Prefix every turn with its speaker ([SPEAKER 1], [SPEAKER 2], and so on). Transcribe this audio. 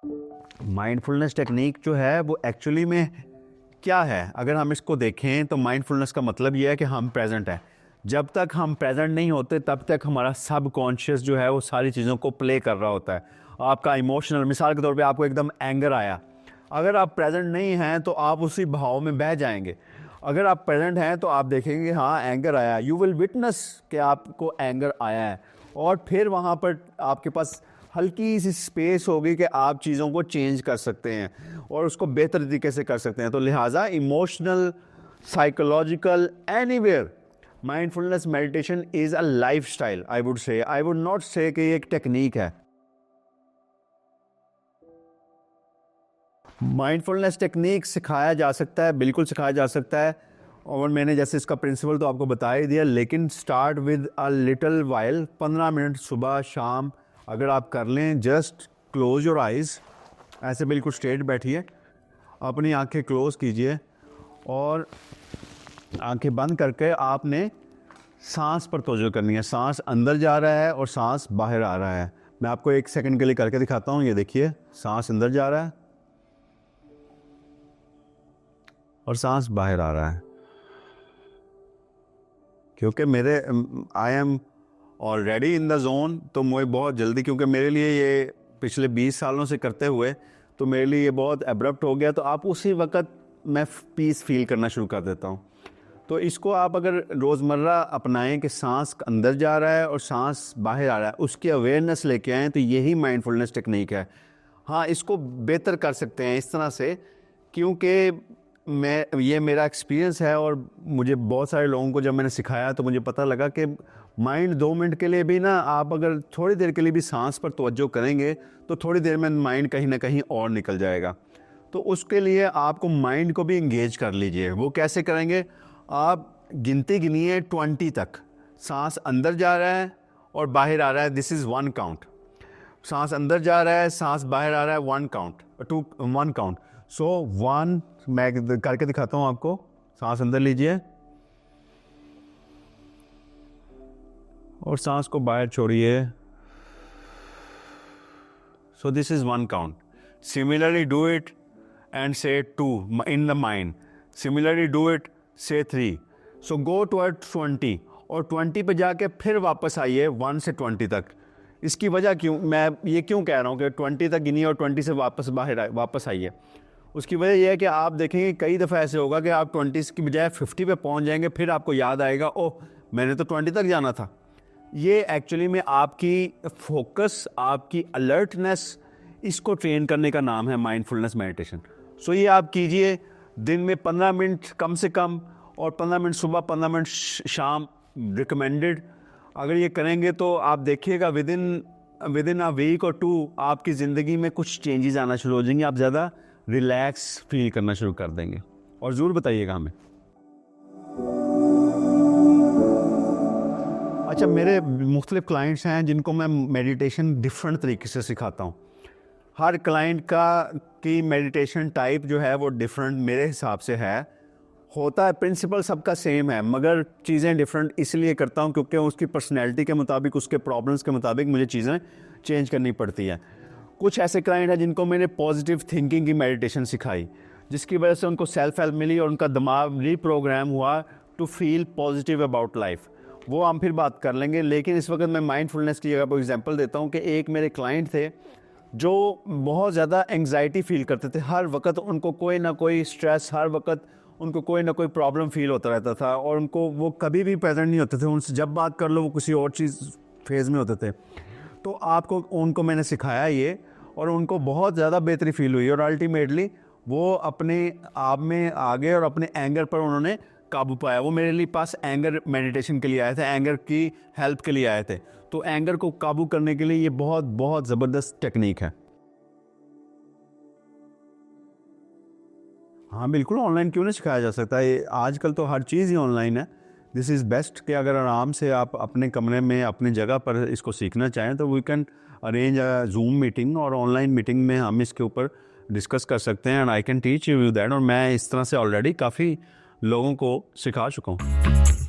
[SPEAKER 1] Mindfulness technique जो है वो एक्चुअली में क्या है, अगर हम इसको देखें तो माइंडफुलनेस का मतलब ये है कि हम प्रेजेंट हैं। जब तक हम प्रेजेंट नहीं होते तब तक हमारा सब कॉन्शियस जो है वो सारी चीज़ों को प्ले कर रहा होता है। आपका इमोशनल, मिसाल के तौर पे आपको एकदम एंगर आया, अगर आप प्रेजेंट नहीं हैं तो आप उसी भाव में बह जाएंगे। अगर आप प्रेजेंट हैं तो आप देखेंगे हाँ एंगर आया, यू विल विटनेस कि आपको एंगर आया है, और फिर वहाँ पर आपके पास हल्की सी स्पेस होगी कि आप चीज़ों को चेंज कर सकते हैं और उसको बेहतर तरीके से कर सकते हैं। तो लिहाजा emotional, psychological, anywhere, mindfulness meditation is a lifestyle. I would not से कि ये एक टेक्निक है। माइंडफुलनेस टेक्निक सिखाया जा सकता है, बिल्कुल सिखाया जा सकता है, और मैंने जैसे इसका प्रिंसिपल तो आपको बता ही दिया, लेकिन start with a little while, 15 minute सुबह शाम अगर आप कर लें। जस्ट क्लोज योर आइज़, ऐसे बिल्कुल स्ट्रेट बैठिए, अपनी आंखें क्लोज कीजिए और आंखें बंद करके आपने सांस पर तवज्जो करनी है। सांस अंदर जा रहा है और सांस बाहर आ रहा है। मैं आपको 1 सेकंड के लिए करके दिखाता हूँ। ये देखिए, सांस अंदर जा रहा है और सांस बाहर आ रहा है। क्योंकि I am already in the zone, तो मुझे बहुत जल्दी, क्योंकि मेरे लिए ये पिछले 20 सालों से करते हुए तो मेरे लिए ये बहुत एब्रप्ट हो गया, तो आप उसी वक्त मैं पीस फील करना शुरू कर देता हूँ। तो इसको आप अगर रोज़मर्रा अपनाएं कि सांस अंदर जा रहा है और सांस बाहर आ रहा है, उसकी अवेयरनेस लेके आएँ, तो यही माइंडफुलनेस टेक्निक है। हाँ, इसको बेहतर कर सकते हैं इस तरह से, क्योंकि ये मेरा एक्सपीरियंस है और मुझे बहुत सारे लोगों को जब मैंने सिखाया तो मुझे पता लगा कि माइंड 2 मिनट के लिए भी ना, आप अगर थोड़ी देर के लिए भी सांस पर तवज्जो करेंगे तो थोड़ी देर में माइंड कहीं ना कहीं और निकल जाएगा। तो उसके लिए आपको माइंड को भी इंगेज कर लीजिए। वो कैसे करेंगे? आप गिनती गिनिए 20 तक, सांस अंदर जा रहा है और बाहर आ रहा है, दिस इज़ 1 काउंट। सांस अंदर जा रहा है, सांस बाहर आ रहा है, 1 काउंट, 1 काउंट। सो 1 मैं करके दिखाता हूँ आपको। सांस अंदर लीजिए और सांस को बाहर छोड़िए। So this is 1 count. Similarly do it and से 2 in the mind. Similarly do it, से 3। सो गो टुवर्ड 20 और 20 पे जाके फिर वापस आइए 1 से 20 तक। इसकी वजह क्यों, मैं ये क्यों कह रहा हूँ कि 20 तक गिनिए और 20 से वापस आइए? उसकी वजह यह है कि आप देखेंगे कई दफ़ा ऐसे होगा कि आप 20 की बजाय 50 पे पहुंच जाएंगे, फिर आपको याद आएगा ओह मैंने तो 20 तक जाना था। ये एक्चुअली में आपकी फोकस, आपकी अलर्टनेस, इसको ट्रेन करने का नाम है माइंडफुलनेस मेडिटेशन। सो ये आप कीजिए दिन में 15 मिनट कम से कम, और 15 मिनट सुबह, 15 मिनट शाम रिकमेंडेड। अगर ये करेंगे तो आप देखिएगा विद इन अ वीक और 2 आपकी ज़िंदगी में कुछ चेंजेस आना शुरू हो जाएंगे। आप ज़्यादा रिलैक्स फील करना शुरू कर देंगे। और ज़रूर बताइएगा हमें। अच्छा, मेरे मुख्तलिफ क्लाइंट्स हैं जिनको मैं मेडिटेशन डिफरेंट तरीके से सिखाता हूँ। हर क्लाइंट की मेडिटेशन टाइप जो है वो डिफरेंट मेरे हिसाब से है। होता है, प्रिंसिपल सबका सेम है, मगर चीज़ें डिफरेंट इसलिए करता हूँ क्योंकि उसकी पर्सनैलिटी के मुताबिक, उसके प्रॉब्लम्स के मुताबिक मुझे चीज़ें चेंज करनी पड़ती हैं। कुछ ऐसे क्लाइंट हैं जिनको मैंने पॉजिटिव थिंकिंग की मेडिटेशन सिखाई, जिसकी वजह से उनको सेल्फ हेल्प मिली और उनका दिमाग रीप्रोग्राम हुआ to feel positive about life. वो हम फिर बात कर लेंगे, लेकिन इस वक्त मैं माइंडफुलनेस की जगह पर एग्जांपल देता हूँ कि एक मेरे क्लाइंट थे जो बहुत ज़्यादा एंग्जाइटी फील करते थे। हर वक्त उनको कोई ना कोई स्ट्रेस, हर वक्त उनको कोई ना कोई प्रॉब्लम फील होता रहता था, और उनको वो कभी भी प्रेजेंट नहीं होते थे। उनसे जब बात कर लो वो किसी और चीज़ फेज़ में होते थे। तो उनको मैंने सिखाया ये, और उनको बहुत ज़्यादा बेहतरी फील हुई, और अल्टीमेटली वो अपने आप में आ गए और अपने एंगर पर उन्होंने काबू पाया। वो मेरे लिए पास एंगर मेडिटेशन के लिए आए थे, एंगर की हेल्प के लिए आए थे। तो एंगर को काबू करने के लिए ये बहुत बहुत ज़बरदस्त टेक्निक है। हाँ बिल्कुल, ऑनलाइन क्यों नहीं सिखाया जा सकता? ये आजकल तो हर चीज़ ही ऑनलाइन है। दिस इज़ बेस्ट कि अगर आराम से आप अपने कमरे में, अपनी जगह पर इसको सीखना चाहें तो we can arrange a Zoom meeting, और ऑनलाइन मीटिंग में हम इसके ऊपर डिस्कस कर सकते हैं, and I can teach you that. और मैं इस तरह से ऑलरेडी काफ़ी लोगों को सिखा चुका हूँ।